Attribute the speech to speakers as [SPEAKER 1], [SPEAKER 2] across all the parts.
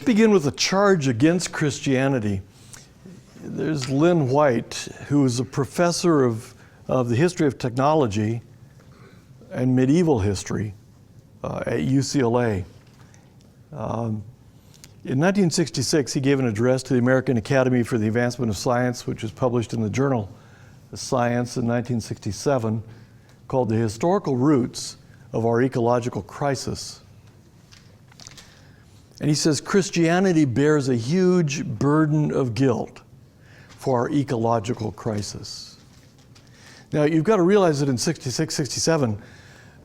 [SPEAKER 1] begin with a charge against Christianity. There's Lynn White, who is a professor of the history of technology and medieval history at UCLA. In 1966, he gave an address to the American Academy for the Advancement of Science, which was published in the journal Science in 1967, called The Historical Roots of Our Ecological Crisis. And he says, Christianity bears a huge burden of guilt for our ecological crisis. Now, you've got to realize that in 66, 67,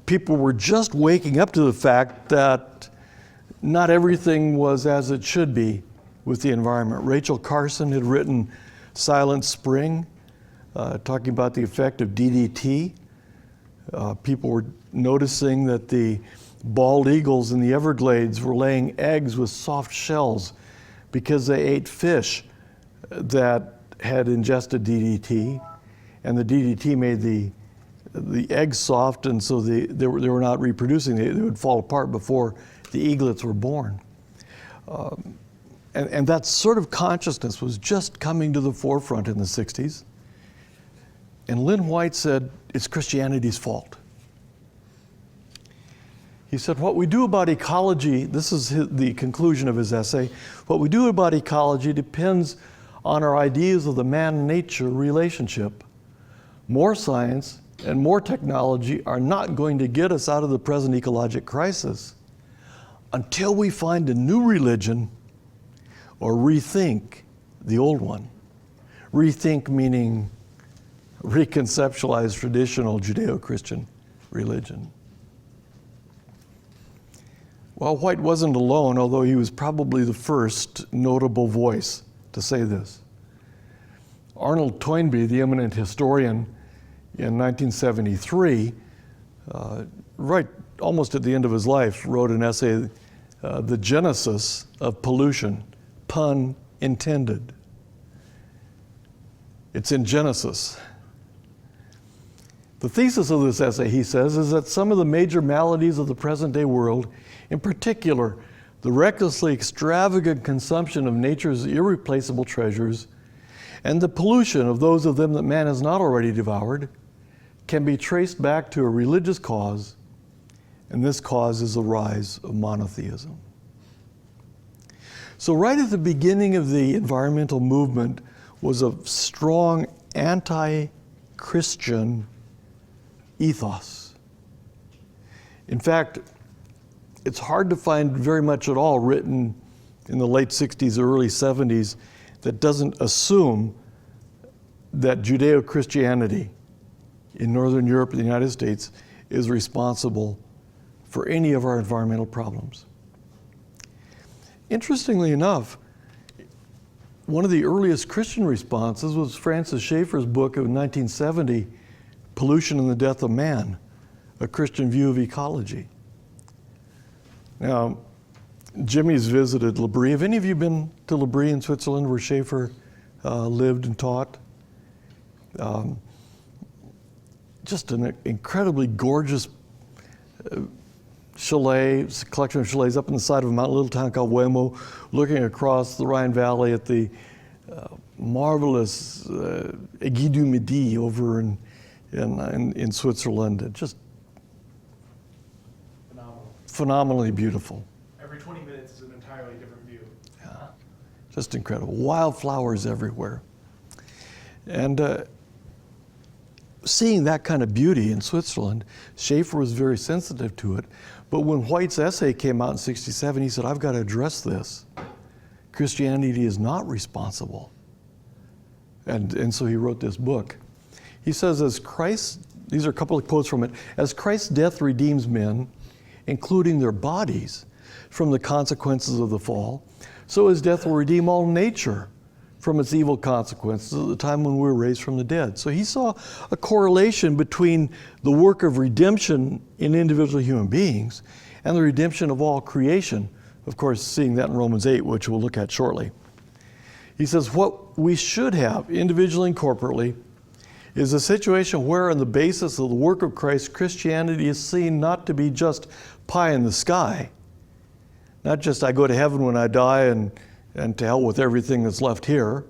[SPEAKER 1] people were just waking up to the fact that not everything was as it should be with the environment. Rachel Carson had written Silent Spring, talking about the effect of DDT. People were noticing that the bald eagles in the Everglades were laying eggs with soft shells because they ate fish that had ingested DDT, and the DDT made the eggs soft, and so they were not reproducing. They would fall apart before the eaglets were born. And that sort of consciousness was just coming to the forefront in the 60s. And Lynn White said, it's Christianity's fault. He said, what we do about ecology, this is the conclusion of his essay, what we do about ecology depends on our ideas of the man-nature relationship. More science and more technology are not going to get us out of the present ecologic crisis until we find a new religion or rethink the old one. Rethink meaning reconceptualize traditional Judeo-Christian religion. Well, White wasn't alone, although he was probably the first notable voice to say this. Arnold Toynbee, the eminent historian, in 1973, right almost at the end of his life, wrote an essay, The Genesis of Pollution, pun intended. It's in Genesis. The thesis of this essay, he says, is that some of the major maladies of the present day world, in particular, the recklessly extravagant consumption of nature's irreplaceable treasures and the pollution of those of them that man has not already devoured, can be traced back to a religious cause, and this cause is the rise of monotheism. So right at the beginning of the environmental movement was a strong anti-Christian ethos. In fact, it's hard to find very much at all written in the late 60s or early 70s that doesn't assume that Judeo-Christianity in Northern Europe and the United States is responsible for any of our environmental problems. Interestingly enough, one of the earliest Christian responses was Francis Schaeffer's book of 1970, Pollution and the Death of Man, A Christian View of Ecology. Now, Jimmy's visited L'Abri. Have any of you been to L'Abri in Switzerland where Schaeffer lived and taught? Just an incredibly gorgeous chalet, collection of chalets up on the side of a mountain, a little town called Wemo, looking across the Rhine Valley at the marvelous Aiguille du Midi over in Switzerland. Just phenomenally beautiful.
[SPEAKER 2] Every 20 minutes is an entirely different view.
[SPEAKER 1] Yeah, just incredible. Wildflowers everywhere. And seeing that kind of beauty in Switzerland, Schaeffer was very sensitive to it. But when White's essay came out in '67, he said, I've got to address this. Christianity is not responsible. And so he wrote this book. He says, as Christ, these are a couple of quotes from it, as Christ's death redeems men, including their bodies, from the consequences of the fall, so his death will redeem all nature from its evil consequences at the time when we were raised from the dead. So he saw a correlation between the work of redemption in individual human beings and the redemption of all creation. Of course, seeing that in Romans 8, which we'll look at shortly. He says, what we should have, individually and corporately, is a situation where on the basis of the work of Christ, Christianity is seen not to be just pie in the sky, Not just I go to heaven when I die and to hell with everything that's left here,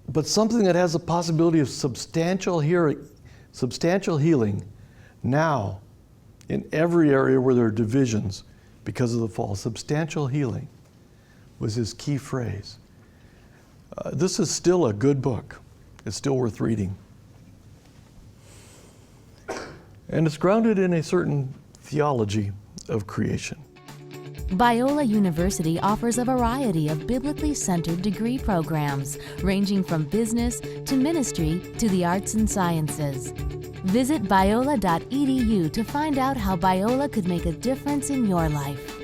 [SPEAKER 1] but something that has a possibility of substantial healing now in every area where there are divisions because of the fall. Substantial healing was his key phrase. This is still a good book. It's still worth reading. And it's grounded in a certain theology of creation.
[SPEAKER 3] Biola University offers a variety of biblically centered degree programs, ranging from business to ministry to the arts and sciences. Visit biola.edu to find out how Biola could make a difference in your life.